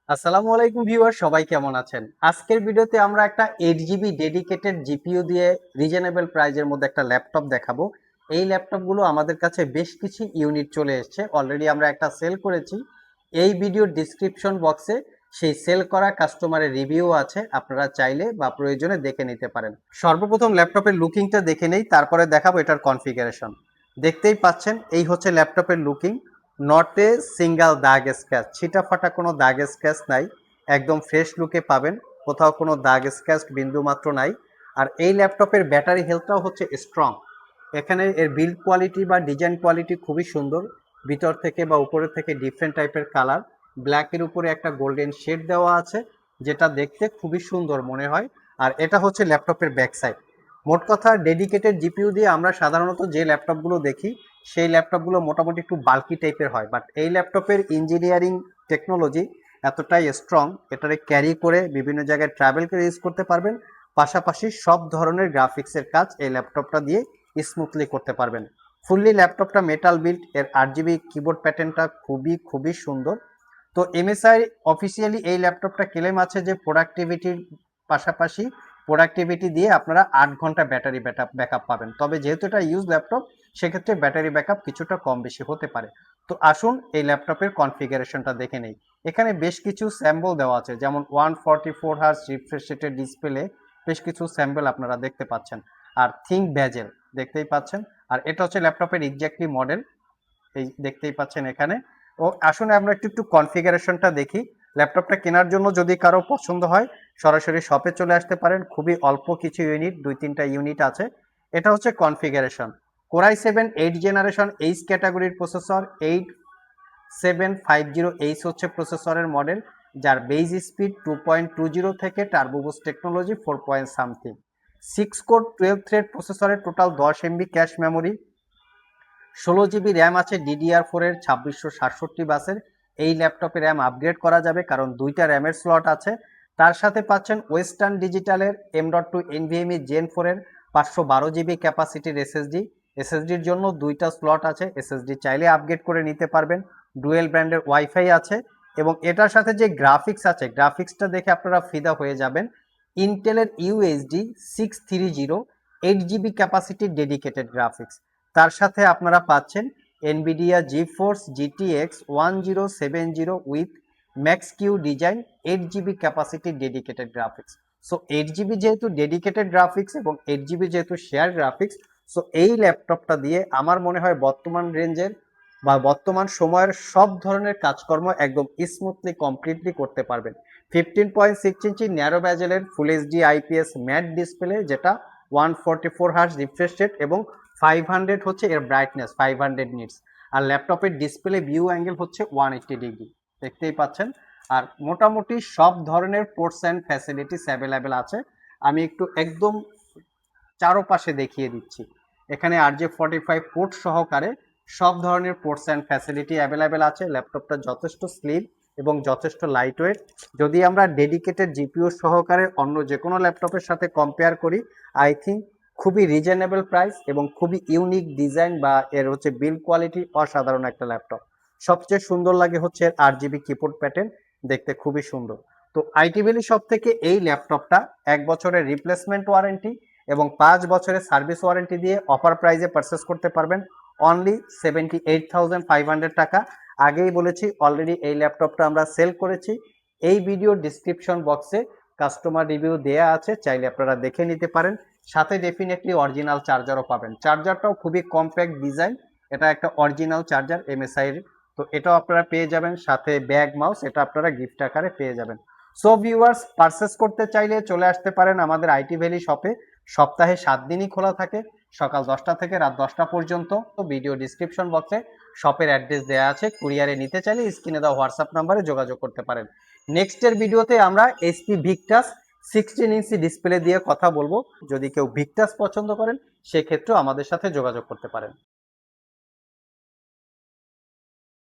আসসালামু আলাইকুম ভিউয়ার, সবাই কেমন আছেন? আজকের ভিডিওতে আমরা একটা 8 জিবি ডেডিকেটেড জিপিইউ দিয়ে রিজনেবল প্রাইজের মধ্যে একটা ল্যাপটপ দেখাবো। এই ল্যাপটপগুলো আমাদের কাছে বেশ কিছু ইউনিট চলে এসেছে, অলরেডি আমরা একটা সেল করেছি। এই ভিডিওর ডিসক্রিপশন বক্সে সেই সেল করা কাস্টমারের রিভিউ আছে, আপনারা চাইলে বা প্রয়োজনে দেখে নিতে পারেন। সর্বপ্রথম ল্যাপটপের লুকিংটা দেখে নেই, তারপরে দেখাবো এটার কনফিগারেশন। দেখতেই পাচ্ছেন এই হচ্ছে ল্যাপটপের লুকিং। নট এ সিঙ্গেল দাগ স্ক্র্যাচ, ছিটা ফাটা কোনো দাগ স্ক্র্যাচ নাই, একদম ফ্রেশ লুকে পাবেন, কোথাও কোনো দাগ স্ক্র্যাচ বিন্দু মাত্র নাই। আর এই ল্যাপটপের ব্যাটারি হেলথটাও হচ্ছে স্ট্রং। এখানে এর বিল্ড কোয়ালিটি বা ডিজাইন কোয়ালিটি খুবই সুন্দর, ভিতর থেকে বা উপরের থেকে ডিফারেন্ট টাইপের কালার, ব্ল্যাকের উপরে একটা গোল্ডেন শেড দেওয়া আছে, যেটা দেখতে খুবই সুন্দর মনে হয়। আর এটা হচ্ছে ল্যাপটপের ব্যাক সাইড। মোট কথা ডেডিকেটেড জিপিইউ দিয়ে আমরা সাধারণত যে ল্যাপটপগুলো দেখি সেই ল্যাপটপগুলো মোটামুটি একটু বাল্কি টাইপের হয়, বাট এই ল্যাপটপের ইঞ্জিনিয়ারিং টেকনোলজি এতটাই স্ট্রং, এটারে ক্যারি করে বিভিন্ন জায়গায় ট্রাভেল করে ইউজ করতে পারবেন। পাশাপাশি সব ধরনের গ্রাফিক্সের কাজ এই ল্যাপটপটা দিয়ে স্মুথলি করতে পারবেন। ফুললি ল্যাপটপটা মেটাল বিল্ড, এর 8 জিবি কিবোর্ড প্যাটার্নটা খুবই খুবই সুন্দর। তো এমএসআই অফিসিয়ালি এই ল্যাপটপটা ক্লেম আছে যে প্রোডাক্টিভিটির পাশাপাশি প্রোডাক্টিভিটি দিয়ে আপনারা 8 ঘন্টা ব্যাটারি ব্যাকআপ পাবেন। তবে যেহেতু এটা ইউজ ল্যাপটপ, সেক্ষেত্রে ব্যাটারি ব্যাকআপ কিছুটা কম বেশি হতে পারে। তো আসুন এই ল্যাপটপের কনফিগারেশনটা দেখে নেই। এখানে বেশ কিছু স্যাম্পল দেওয়া আছে, যেমন 144 হার্জ রিফ্রেশ রেটের ডিসপ্লে, বেশ কিছু স্যাম্পল আপনারা দেখতে পাচ্ছেন। আর থিঙ্ক ব্যাজেল দেখতেই পাচ্ছেন। আর এটা হচ্ছে ল্যাপটপের এক্স্যাক্টলি মডেল, এই দেখতেই পাচ্ছেন এখানে। ও আসুন আমরা একটু একটু কনফিগারেশনটা দেখি। ল্যাপটপটা কেনার জন্য যদি কারো পছন্দ হয় সরাসরি শপে চলে আসতে পারেন, খুবই অল্প কিছু ইউনিট, 2-3টা ইউনিট আছে। এটা হচ্ছে কনফিগারেশন। কোরাই 7 8 জেনারেশন এইচ ক্যাটাগরির প্রসেসর, 8750H হচ্ছে প্রসেসরের মডেল, যার বেজ স্পিড 2.20 থেকে turbo boost technology 4 point something. 6 core 12 thread প্রসেসরের, total 10 MB cache memory, 16 GB RAM আছে DDR4 এর 2667 বাসের। এই ল্যাপটপে র্যাম আপগ্রেড করা যাবে কারণ 2টা র্যামের স্লট আছে। তার সাথে পাচ্ছেন ওয়েস্টার্ন ডিজিটালের M.2 NVMe Gen 4 এর 512 জিবি ক্যাপাসিটির এসএসডি। এসএসডির জন্য 2টা স্লট আছে, এসএসডি চাইলে আপগ্রেড করে নিতে পারবেন। ডুয়েল ব্র্যান্ডের ওয়াইফাই আছে এবং এটার সাথে যে গ্রাফিক্স আছে, গ্রাফিক্সটা দেখে আপনারা ফিদা হয়ে যাবেন। ইন্টেলের UHD 630 8 জিবি ক্যাপাসিটির ডেডিকেটেড গ্রাফিক্স। তার সাথে আপনারা পাচ্ছেন Nvidia GeForce GTX 1070 with Max Q design 8 GB capacity dedicated graphics. So 8 GB যেহেতু ডেডিকেটেড গ্রাফিক্স এবং 8 জিবি যেহেতু শেয়ার গ্রাফিক্স, সো এই ল্যাপটপটা দিয়ে আমার মনে হয় বর্তমান রেঞ্জের বা বর্তমান সময়ের সব ধরনের কাজকর্ম একদম স্মুথলি কমপ্লিটলি করতে পারবেন। 15.6 ইঞ্চি ন্যারো ব্যাজেলের full HD IPS matte display, যেটা 144 হার্জ রিফ্রেশ রেট এবং 500 হচ্ছে এর ব্রাইটনেস, 500 নিটস। আর ল্যাপটপের ডিসপ্লে ভিউ অ্যাঙ্গেল হচ্ছে 180 ডিগ্রি, দেখতেই পাচ্ছেন। আর মোটামুটি সব ধরনের পোর্টস অ্যান্ড ফ্যাসিলিটিস অ্যাভেলেবেল আছে। আমি একটু একদম চারোপাশে দেখিয়ে দিচ্ছি। এখানে RJ45 পোর্ট সহকারে সব ধরনের পোর্টস অ্যান্ড ফ্যাসিলিটি অ্যাভেলেবেল আছে। ল্যাপটপটা যথেষ্ট স্লিম এবং যথেষ্ট লাইট ওয়েট। যদি আমরা ডেডিকেটেড জিপিইউ সহকারে অন্য যে কোনো ল্যাপটপের সাথে কম্পেয়ার করি, আই থিঙ্ক খুবই রিজনেবল প্রাইস এবং খুবই ইউনিক ডিজাইন বা এর হচ্ছে বিল্ড কোয়ালিটি অসাধারণ একটা ল্যাপটপ। সবচেয়ে সুন্দর লাগে হচ্ছে এর 8 জিবি কিবোর্ড প্যাটার্ন, দেখতে খুবই সুন্দর। তো আইটি ভ্যালি শপ থেকে এই ল্যাপটপটা 1 বছরের রিপ্লেসমেন্ট ওয়ারেন্টি এবং 5 বছরের সার্ভিস ওয়ারেন্টি দিয়ে অফার প্রাইজে পারচেস করতে পারবেন অনলি 78,500 টাকা। আগেই বলেছি অলরেডি এই ল্যাপটপটা আমরা সেল করেছি। এই ভিডিওর ডিসক্রিপশন বক্সে কাস্টমার রিভিউ দেয়া আছে, চাইলে আপনারা দেখে নিতে পারেন। সাথে ডেফিনেটলি অরিজিনাল চার্জারও পাবেন। চার্জারটাও খুবই কম্প্যাক্ট ডিজাইন, এটা একটা অরিজিনাল চার্জার এমএসআই এর। তো এটাও আপনারা পেয়ে যাবেন, সাথে ব্যাগ মাউস এটা আপনারা গিফট আকারে পেয়ে যাবেন। সো ভিউয়ার্স, পারচেস করতে চাইলে চলে আসতে পারেন আমাদের আইটি ভ্যালি শপে। সপ্তাহে 7 দিনই খোলা থাকে, সকাল 10টা থেকে রাত 10টা পর্যন্ত। তো ভিডিও ডিসক্রিপশন বক্সে শপের অ্যাড্রেস দেওয়া আছে, কুরিয়ারে নিতে চাইলে স্ক্রিনে দেওয়া হোয়াটসঅ্যাপ নাম্বারে যোগাযোগ করতে পারেন। নেক্সটের ভিডিওতে আমরা এইচপি ভিক্টাস 16 ইঞ্চি ডিসপ্লে দিয়ে কথা বলবো। যদি কেউ ভিক্টাস পছন্দ করেন সেক্ষেত্রেও আমাদের সাথে যোগাযোগ করতে পারেন।